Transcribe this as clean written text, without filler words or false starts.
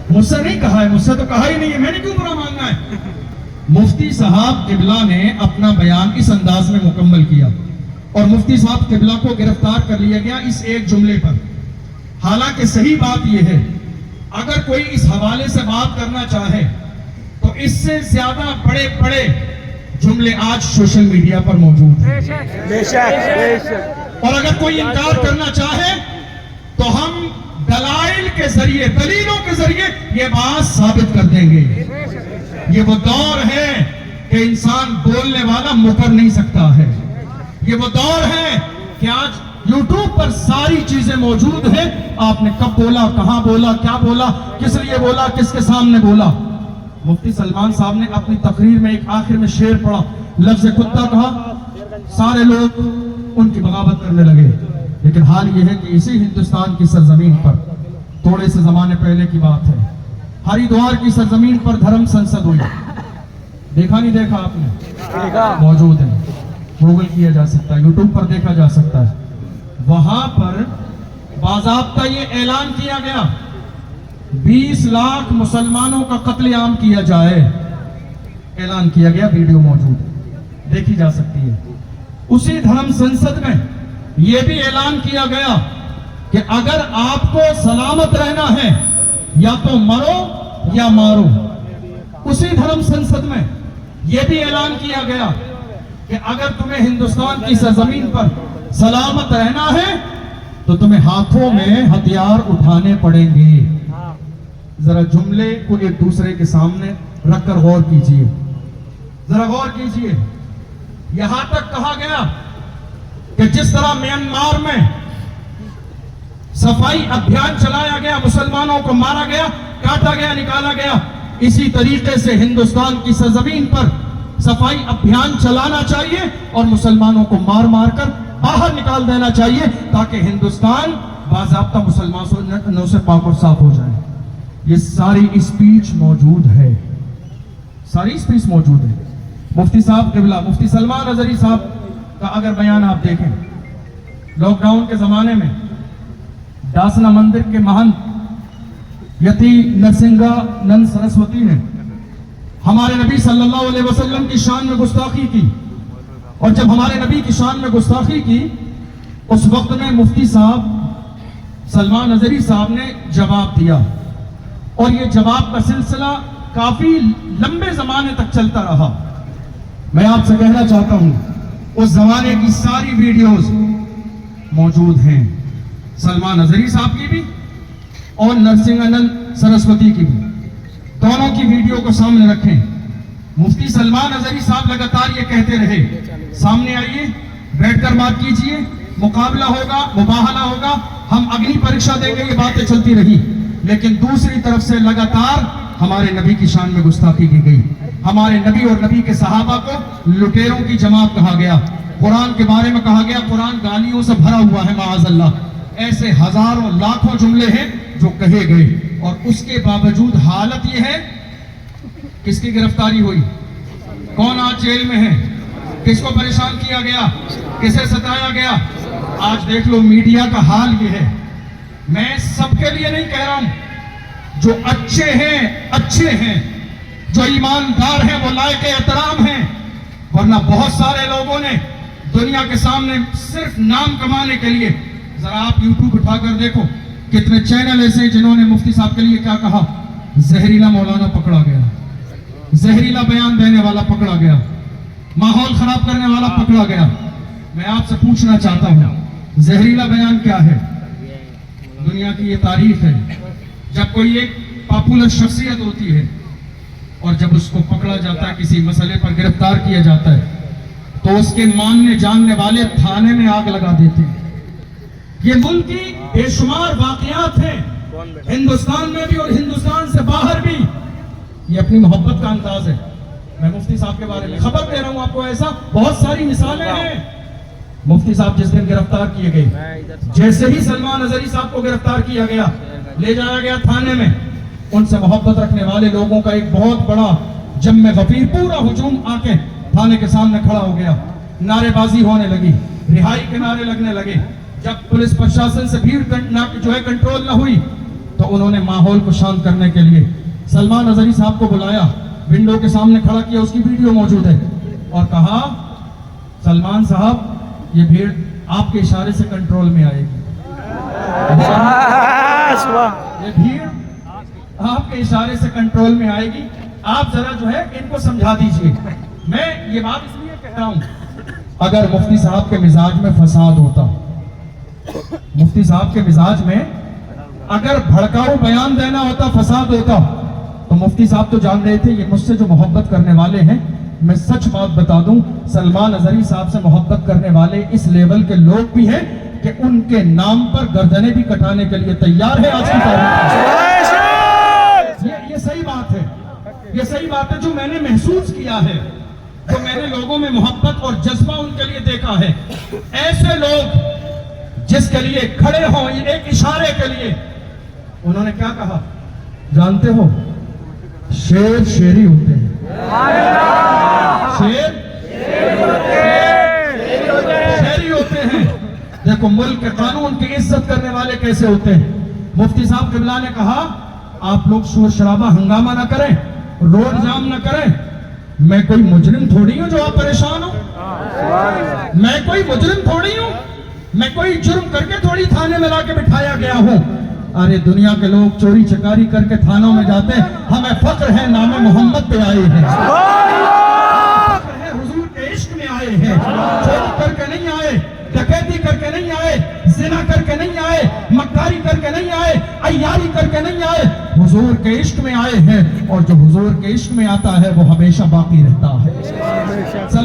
مجھ سے نہیں کہا ہے, مجھ سے تو کہا ہی نہیں ہے, میں نے کیوں برا ماننا ہے. مفتی صاحب قبلہ نے اپنا بیان اس انداز میں مکمل کیا اور مفتی صاحب قبلہ کو گرفتار کر لیا گیا اس ایک جملے پر. حالانکہ صحیح بات یہ ہے, اگر کوئی اس حوالے سے بات کرنا چاہے تو اس سے زیادہ بڑے بڑے جملے آج سوشل میڈیا پر موجود ہیں. بے شک. اور اگر کوئی انکار کرنا چاہے تو ہم دلائل کے ذریعے, دلیلوں کے ذریعے یہ بات ثابت کر دیں گے. یہ وہ دور ہے کہ انسان بولنے والا مکر نہیں سکتا ہے. یہ وہ دور ہے کہ آج یوٹیوب پر ساری چیزیں موجود ہیں. آپ نے کب بولا, کہاں بولا, کیا بولا, کس لیے بولا, کس کے سامنے بولا. مفتی سلمان صاحب نے اپنی تقریر میں ایک آخر میں شعر پڑھا, لفظ کتا کہا, سارے لوگ ان کی بغاوت کرنے لگے. لیکن حال یہ ہے کہ اسی ہندوستان کی سرزمین پر تھوڑے سے زمانے پہلے کی بات ہے, ہریدوار کی سرزمین پر دھرم سنسد ہوئی. دیکھا نہیں دیکھا آپ نے؟ موجود ہے, گوگل کیا جا سکتا ہے, یوٹیوب پر دیکھا جا سکتا ہے. وہاں پر باضابطہ یہ اعلان کیا گیا 20 لاکھ مسلمانوں کا قتل عام کیا جائے. اعلان کیا گیا, ویڈیو موجود ہے, دیکھی جا سکتی ہے. اسی دھرم سنسد میں یہ بھی اعلان کیا گیا کہ اگر آپ کو سلامت رہنا ہے یا تو مرو یا مارو. اسی دھرم سنسد میں یہ بھی اعلان کیا گیا کہ اگر تمہیں ہندوستان کی سرزمین پر سلامت رہنا ہے تو تمہیں ہاتھوں میں ہتھیار اٹھانے پڑیں گے. ذرا جملے کو ایک دوسرے کے سامنے رکھ کر غور کیجئے, ذرا غور کیجئے. یہاں تک کہا گیا کہ جس طرح میانمار میں صفائی ابھیان چلایا گیا, مسلمانوں کو مارا گیا, کاٹا گیا, نکالا گیا, اسی طریقے سے ہندوستان کی سرزمین پر صفائی ابھیان چلانا چاہیے اور مسلمانوں کو مار مار کر باہر نکال دینا چاہیے تاکہ ہندوستان باضابطہ مسلمانوں سے پاک اور صاف ہو جائے. یہ ساری اسپیچ موجود ہے, ساری اسپیچ موجود ہے. مفتی صاحب قبلہ, مفتی سلمان اظہری صاحب کا اگر بیان آپ دیکھیں, لاک ڈاؤن کے زمانے میں ڈاسنا مندر کے مہنت یتی نرسنگا نند سرسوتی نے ہمارے نبی صلی اللہ علیہ وسلم کی شان میں گستاخی کی. اور جب ہمارے نبی کی شان میں گستاخی کی اس وقت میں مفتی صاحب سلمان اظہری صاحب نے جواب دیا, اور یہ جواب کا سلسلہ کافی لمبے زمانے تک چلتا رہا. میں آپ سے کہنا چاہتا ہوں اس زمانے کی ساری ویڈیوز موجود ہیں, سلمان اظہری صاحب کی بھی اور نرسنگانند سرسوتی کی بھی. دونوں کی ویڈیو کو سامنے رکھیں. مفتی سلمان اظہری صاحب لگاتار یہ کہتے رہے, سامنے آئیے, بیٹھ کر بات کیجئے, مقابلہ ہوگا, مباہلہ ہوگا, ہم اگنی پریکشا دیں گے. یہ باتیں چلتی رہی. لیکن دوسری طرف سے لگاتار ہمارے نبی کی شان میں گستاخی کی گئی. ہمارے نبی اور نبی کے صحابہ کو لٹیروں کی جماعت کہا گیا. قرآن کے بارے میں کہا گیا قرآن گالیوں سے بھرا ہوا ہے معاذ اللہ. ایسے ہزاروں لاکھوں جملے ہیں جو کہے گئے, اور اس کے باوجود حالت یہ ہے, کس کی گرفتاری ہوئی, کون آج جیل میں ہے, کس کو پریشان کیا گیا, کسے ستایا گیا. آج دیکھ لو میڈیا کا حال یہ ہے. میں سب کے لیے نہیں کہہ رہا ہوں, جو اچھے ہیں, جو ایماندار ہیں وہ لائق احترام ہیں, ورنہ بہت سارے لوگوں نے دنیا کے سامنے صرف نام کمانے کے لیے, ذرا آپ یوٹیوب اٹھا کر دیکھو کتنے چینل ایسے ہیں جنہوں نے مفتی صاحب کے لیے کیا کہا, زہریلا مولانا پکڑا گیا, زہریلا بیان دینے والا پکڑا گیا, ماحول خراب کرنے والا پکڑا گیا. میں آپ سے پوچھنا چاہتا ہوں, زہریلا بیان کیا ہے؟ دنیا کی یہ تاریخ ہے, جب کوئی ایک پاپولر شخصیت ہوتی ہے اور جب اس کو پکڑا جاتا ہے, کسی مسئلے پر گرفتار کیا جاتا ہے, تو اس کے ماننے جاننے والے تھانے میں آگ لگا دیتے ہیں. یہ ملک کی بے شمار واقعات ہیں, ہندوستان میں بھی اور ہندوستان سے باہر بھی. یہ اپنی محبت کا انداز ہے. میں مفتی صاحب کے بارے میں خبر دے رہا ہوں آپ کو, ایسا بہت ساری مثالیں ہیں. مفتی صاحب جس دن گرفتار کیے گئے, جیسے ہی سلمان اظہری صاحب کو گرفتار کیا گیا, لے جایا گیا تھانے میں, ان سے محبت رکھنے والے لوگوں کا ایک بہت بڑا جم غفیر پورا ہجوم آ کے تھانے کے سامنے کھڑا ہو گیا. نعرے بازی ہونے لگی, رہائی کے نعرے لگنے لگے. جب پولیس پرشاسن سے بھیڑ جو ہے کنٹرول نہ ہوئی تو انہوں نے ماحول کو شانت کرنے کے لیے سلمان اظہری صاحب کو بلایا, ونڈو کے سامنے کھڑا کیا, اس کی ویڈیو موجود ہے, اور کہا سلمان صاحب یہ بھیڑ آپ کے اشارے سے کنٹرول میں آئے گی, یہ بھیڑ آپ کے اشارے سے کنٹرول میں آئے گی, آپ ذرا جو ہے ان کو سمجھا دیجئے. میں یہ بات اس لیے کہہ رہا ہوں, اگر مفتی صاحب کے مزاج میں فساد ہوتا, مفتی صاحب کے مزاج میں اگر بھڑکاؤ بیان دینا ہوتا, فساد ہوتا, تو مفتی صاحب تو جان رہے تھے یہ مجھ سے جو محبت کرنے والے ہیں, میں سچ بات بتا دوں سلمان اظہری صاحب سے محبت کرنے والے اس لیول کے لوگ بھی ہیں کہ ان کے نام پر گردنیں بھی کٹانے کے لیے تیار ہے آج کی تاریخ. یہ صحیح بات ہے, یہ صحیح بات ہے جو میں نے محسوس کیا ہے, جو میں نے لوگوں میں محبت اور جذبہ ان کے لیے دیکھا ہے. ایسے لوگ جس کے لیے کھڑے ہوں ایک اشارے کے لیے, انہوں نے کیا کہا جانتے ہو, شیر شیری ہوتے ہیں, شیر شیری ہوتے ہیں. دیکھو ملک کے قانون کی عزت کرنے والے کیسے ہوتے ہیں. مفتی صاحب قبلہ نے کہا آپ لوگ شور شرابہ ہنگامہ نہ کریں, روڈ جام نہ کریں, میں کوئی مجرم تھوڑی ہوں جو آپ پریشان ہوں, میں کوئی مجرم تھوڑی ہوں, میں کوئی جرم کر کے تھوڑی تھانے میں لا کے بٹھایا گیا ہوں. ارے دنیا کے لوگ چوری چکاری کر کے تھانوں میں جاتے ہیں, ہمیں فخر ہے نام محمد پہ آئے ہیں, فخر ہے حضور کے عشق میں آئے ہیں, چوری کر کے نہیں آئے, ڈکیتی کر کے نہیں آئے, زنا کر کے نہیں آئے, مکاری کر کے نہیں آئے, عیاری کر کے نہیں آئے, حضور کے عشق میں آئے ہیں, اور جو حضور کے عشق میں آتا ہے وہ ہمیشہ باقی رہتا ہے.